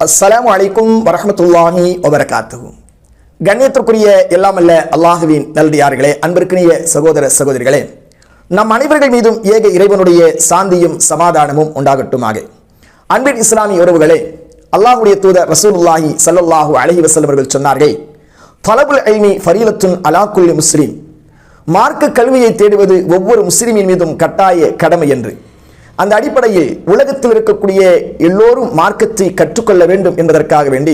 அஸ்ஸலாமு அலைக்கும் வரஹ்மத்துல்லாஹி வபரகாத்துஹு. கண்ணியத்திற்குரிய எல்லாமல்ல அல்லாஹுவின் நல்லடியார்களே, அன்பிற்கினிய சகோதர சகோதரிகளே, நம் அனைவர்கள் மீதும் ஏக இறைவனுடைய சாந்தியும் சமாதானமும் உண்டாகட்டுமாக. அன்பின் இஸ்லாமிய உறவுகளே, அல்லாஹ்வுடைய தூதர் ரசூலுல்லாஹி ஸல்லல்லாஹு அலைஹி வஸல்லம் அவர்கள் சொன்னார்கள், தலபுல் இல்மி ஃபரீலத்துன் அலா குல்லி முஸ்லிம். மார்க்க கல்வியை தேடுவது ஒவ்வொரு முஸ்லிமின் மீதும் கட்டாய கடமை என்று. அந்த அடிப்படையில் உலகத்தில் இருக்கக்கூடிய எல்லோரும் மார்க்கத்தை கற்றுக்கொள்ள வேண்டும் என்பதற்காக வேண்டி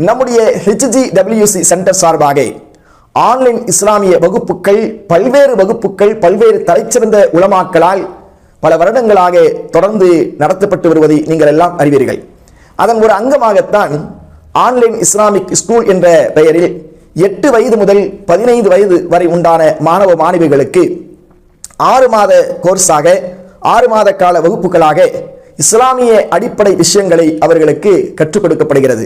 நம்முடைய HGWC சென்டர் சார்பாக ஆன்லைன் இஸ்லாமிய வகுப்புகள், பல்வேறு வகுப்புகள் பல்வேறு தலைச்சிறந்த உலமாக்களால் பல வருடங்களாக தொடர்ந்து நடத்தப்பட்டு வருவதை நீங்கள் எல்லாம் அறிவீர்கள். அதன் ஒரு அங்கமாகத்தான் ஆன்லைன் இஸ்லாமிக் ஸ்கூல் என்ற பெயரில் 8 வயது முதல் 15 வயது வரை உண்டான மாணவ மாணவிகளுக்கு 6 மாத கோர்ஸாக 6 மாத கால வகுப்புகளாக இஸ்லாமிய அடிப்படை விஷயங்களை அவர்களுக்கு கற்றுக் கொடுக்கப்படுகிறது.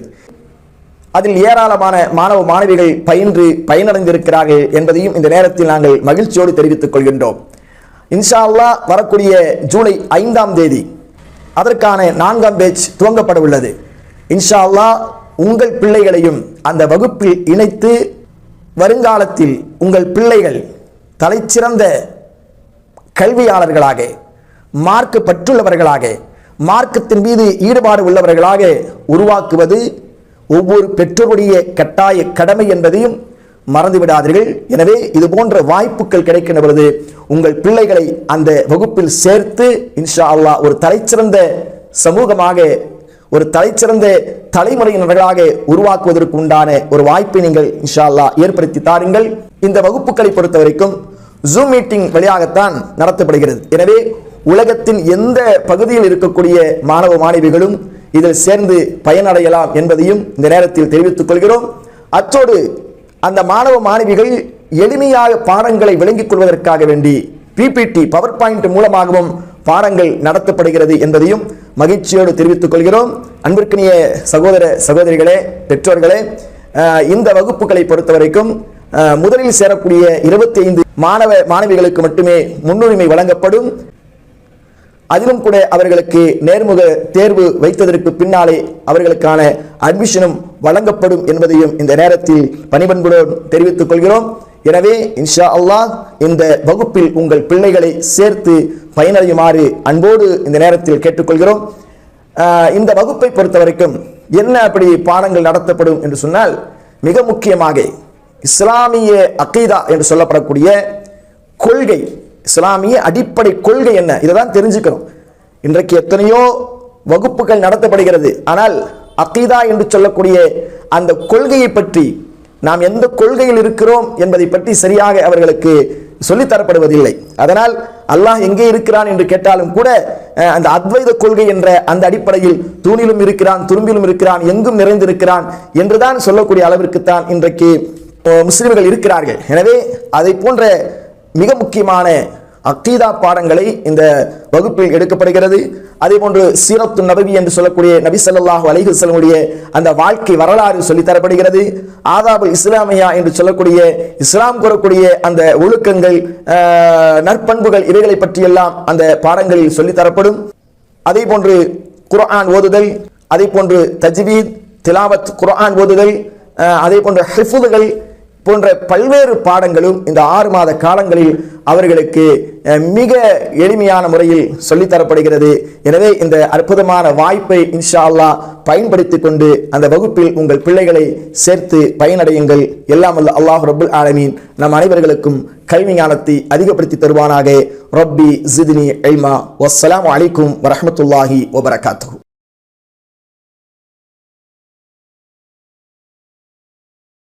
அதில் ஏராளமான மாணவ மாணவிகள் பயின்று பயனடைந்திருக்கிறார்கள் என்பதையும் இந்த நேரத்தில் நாங்கள் மகிழ்ச்சியோடு தெரிவித்துக் கொள்கின்றோம். இன்ஷா அல்லாஹ் வரக்கூடிய ஜூலை 5ஆம் தேதி அதற்கான 4ஆம் பேட்ச் துவங்கப்பட உள்ளது. இன்ஷா அல்லாஹ் உங்கள் பிள்ளைகளையும் அந்த வகுப்பில் இணைத்து வருங்காலத்தில் உங்கள் பிள்ளைகள் தலைச்சிறந்த கல்வியாளர்களாக, மார்க்க பற்றுள்ளவர்களாக, மார்க்கத்தின் மீது ஈடுபாடு உள்ளவர்களாக உருவாக்குவது ஒவ்வொரு பெற்றோருடைய கட்டாய கடமை என்பதையும் மறந்துவிடாதீர்கள். எனவே இது போன்ற வாய்ப்புகள் கிடைக்கின்ற பொழுது உங்கள் பிள்ளைகளை அந்த வகுப்பில் சேர்த்து இன்ஷா அல்லாஹ் ஒரு தலைச்சிறந்த சமூகமாக, ஒரு தலைச்சிறந்த தலைமுறையினர்களாக உருவாக்குவதற்கு உண்டான ஒரு வாய்ப்பை நீங்கள் இன்ஷா அல்லாஹ் ஏற்படுத்தி தாருங்கள். இந்த வகுப்புகளை பொறுத்த வரைக்கும் ஜூம் மீட்டிங் வழியாகத்தான் நடத்தப்படுகிறது. எனவே உலகத்தின் எந்த பகுதியில் இருக்கக்கூடிய மாணவ மாணவிகளும் இதில் சேர்ந்து பயனடையலாம் என்பதையும் இந்த நேரத்தில் தெரிவித்துக் கொள்கிறோம். அத்தோடு அந்த மாணவ மாணவிகள் எளிமையாக பாடங்களை விளங்கிக் கொள்வதற்காக வேண்டி PPT பவர் பாயிண்ட் மூலமாகவும் பாடங்கள் நடத்தப்படுகிறது என்பதையும் மகிழ்ச்சியோடு தெரிவித்துக் கொள்கிறோம். அன்பிற்கினிய சகோதர சகோதரிகளே, பெற்றோர்களே, இந்த வகுப்புகளை பொறுத்த வரைக்கும் முதலில் சேரக்கூடிய 25 மாணவ மாணவிகளுக்கு மட்டுமே முன்னுரிமை வழங்கப்படும். அதிலும் கூட அவர்களுக்கு நேர்முக தேர்வு வைத்ததற்கு பின்னாலே அவர்களுக்கான அட்மிஷனும் வழங்கப்படும் என்பதையும் இந்த நேரத்தில் பணிபன்புடன் தெரிவித்துக் கொள்கிறோம். எனவே இன்ஷா அல்லாஹ் இந்த வகுப்பில் உங்கள் பிள்ளைகளை சேர்த்து பயனடையுமாறு அன்போடு இந்த நேரத்தில் கேட்டுக்கொள்கிறோம். இந்த வகுப்பை பொறுத்த வரைக்கும் என்ன அப்படி பாடங்கள் நடத்தப்படும் என்று சொன்னால், மிக முக்கியமாக இஸ்லாமிய அகீதா என்று சொல்லப்படக்கூடிய கொள்கை, இஸ்லாமிய அடிப்படை கொள்கை என்ன, இதை தான் தெரிஞ்சுக்கணும். இன்றைக்கு எத்தனையோ வகுப்புகள் நடத்தப்படுகிறது, ஆனால் அகீதா என்று சொல்லக்கூடிய அந்த கொள்கையை பற்றி, நாம் எந்த கொள்கையில் இருக்கிறோம் என்பதை பற்றி சரியாக அவர்களுக்கு சொல்லித்தரப்படுவதில்லை. அதனால் அல்லாஹ் எங்கே இருக்கிறான் என்று கேட்டாலும் கூட அந்த அத்வைத கொள்கை என்ற அந்த அடிப்படையில் தூணிலும் இருக்கிறான், துரும்பிலும் இருக்கிறான், எங்கும் நிறைந்திருக்கிறான் என்றுதான் சொல்லக்கூடிய அளவிற்குத்தான் இன்றைக்கு முஸ்லிம்கள் இருக்கிறார்கள். எனவே அதை போன்ற மிக முக்கியமான அகீதா பாடங்களை இந்த வகுப்பில் எடுக்கப்படுகிறது. அதே போன்று சீரத்து நபவி என்று சொல்லக்கூடிய நபி ஸல்லல்லாஹு அலைஹி வஸல்லம் அந்த வாழ்க்கை வரலாறு சொல்லித்தரப்படுகிறது. ஆதாபுல் இஸ்லாமியா என்று சொல்லக்கூடிய இஸ்லாம் கூறக்கூடிய அந்த ஒழுக்கங்கள், நற்பண்புகள், இவைகளை பற்றியெல்லாம் அந்த பாடங்களில் சொல்லித்தரப்படும். அதே போன்று குர்ஆன் ஓதுதல், அதே போன்று தஜ்வீத், திலாவத், குர்ஆன் ஓதுதல், அதே போன்ற ஹிஃபுதுகள் போன்ற பல்வேறு பாடங்களும் இந்த 6 மாத காலங்களில் அவர்களுக்கு மிக எளிமையான முறையில் சொல்லித்தரப்படுகிறது. எனவே இந்த அற்புதமான வாய்ப்பை இன்ஷா அல்லாஹ் பயன்படுத்தி கொண்டு அந்த வகுப்பில் உங்கள் பிள்ளைகளை சேர்த்து பயனடையுங்கள். எல்லாம் வல்ல அல்லாஹ் ரப்புல் ஆலமீன் நம் அனைவர்களுக்கும் கல்வி ஞானத்தை அதிகப்படுத்தி தருவானாக. ரப்பி ஜித்னி இல்மா. வஸ்ஸலாமு அலைக்கும் வரஹ்மத்துல்லாஹி வபரகாத்துஹு.